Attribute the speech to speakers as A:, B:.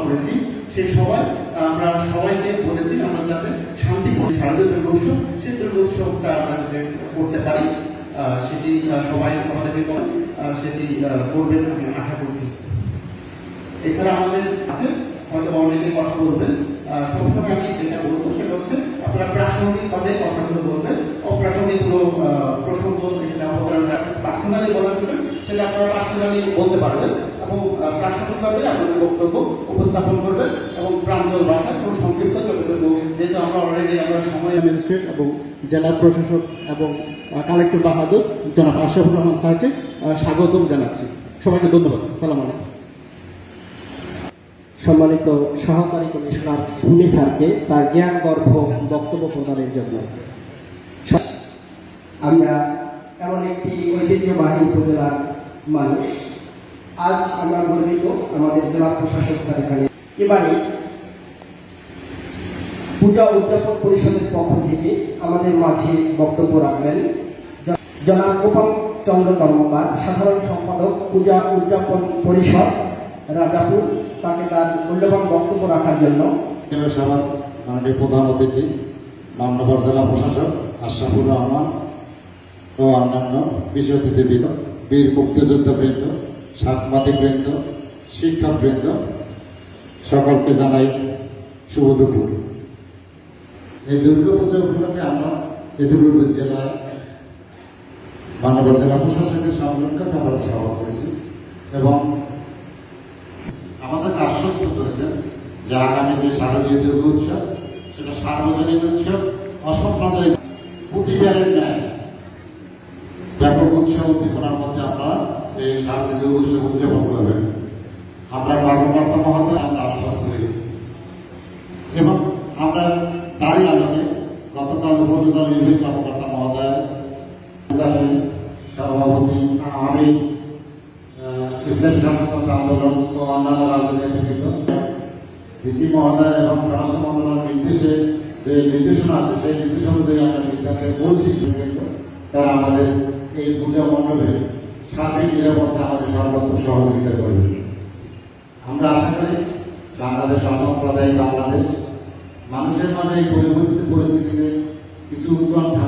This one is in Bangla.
A: করেছি সেই সবাই আমরা সবাইকে বলেছি আমরা যাতে শান্তিপূর্ণ শারদীয় দুর্গোৎসব সেই দুর্গোৎসবটা আমরা যাতে করতে পারি সেটি সবাই আমাদেরকে সেটি করবেন আমি আশা করছি। এছাড়া আমাদের আছে হয়তো অনেকে কথা বলবেন, সবসময় আমি যেটা বলবো সেটা হচ্ছে আপনারা প্রাসঙ্গিকভাবে কথাগুলো বলবেন, অপ্রাসঙ্গিক কোনো প্রসঙ্গ পার্সোনালি বলার জন্য সেটা আপনারা পার্সোনালি বলতে পারবেন এবং প্রাসঙ্গিকভাবে আপনাদের বক্তব্য উপস্থাপন করবেন এবং প্রাঞ্জল ভাষায় কোনো সংক্ষিপ্ত যতটুকু যেহেতু আমরা অলরেডি আমরা সময় ম্যাজিস্ট্রেট এবং জেলা প্রশাসক এবং কালেক্টর বাহাদুর জনাব আশরাফুর রহমান স্যারকে স্বাগতম জানাচ্ছি। সবাইকে ধন্যবাদ। আসসালামু আলাইকুম।
B: সম্মানিত সহকারী কমিশনার ভূমি স্যারকে তার জ্ঞান গর্ভ বক্তব্য প্রদানের জন্য। আমরা এমন একটি ঐতিহ্যবাহী উপজেলার মানুষ, আজ আমরা গর্বিত আমাদের জেলা প্রশাসক স্যার এখানে এবারে পূজা উদযাপন পরিষদের পক্ষ থেকে আমাদের মাঝে বক্তব্য রাখবেন জনাব গোপাল চন্দ্র কর্মকার, সাধারণ সম্পাদক পূজা উদযাপন পরিষদ রাজাপুর, তাকে তার মূল্যবান বক্তব্য রাখার জন্য
C: সভার মাননীয় প্রধান অতিথি মামনগর জেলা প্রশাসক আশরাফুর রহমান ও অন্যান্য বিশেষ অতিথিবৃন্দ, বীর মুক্তিযোদ্ধাবৃন্দ, সাংবাদিকবৃন্দ, শিক্ষকবৃন্দ, সকলকে জানাই শুভ দুপুর। এই দুর্গাপূজা উপলক্ষে আমরা ইতিপূর্বে জেলায় মামনগর জেলা প্রশাসকের সম্মেলনকে আমরা সভা করেছি এবং আমাদেরকে আশ্বস্ত করেছেন যে আগামী যে শারদীয় দুর্গা উৎসব সেটা সার্বজনীন উৎসব, অসাম্প্রদায়িক প্রতিবারের ন্যায় ব্যাপক উৎসব উদ্দীপনার মধ্যে আপনারা এই শারদীয় দুর্গা উৎসব উদযাপন করবেন। আমরা কর্মকর্তা মহোদয় আমরা আশ্বস্ত হয়েছি এবং আমরা তারই আলোকে গতকাল উপজেলা নির্বাহী কর্মকর্তা মহোদয় সভাপতি আমি ইসলামী স্বাধীনতা আন্দোলন ও অন্যান্য রাজনৈতিক ডিসি মহোদয় এবং স্বরাষ্ট্র মন্ত্রণালয়ের নির্দেশে যে নির্দেশনা আছে সেই নির্দেশনা অনুযায়ী আমরা সিদ্ধান্তে বলছি তারা আমাদের এই পূজা মণ্ডপে সার্বিক নিরাপত্তা আমাদের সর্বত্র সহযোগিতা করবে। আমরা আশা করি বাংলাদেশ অসাম্প্রদায়িক বাংলাদেশ মানুষের মাঝে এই পরিবর্তিত পরিস্থিতিতে কিছু উৎকণ্ঠা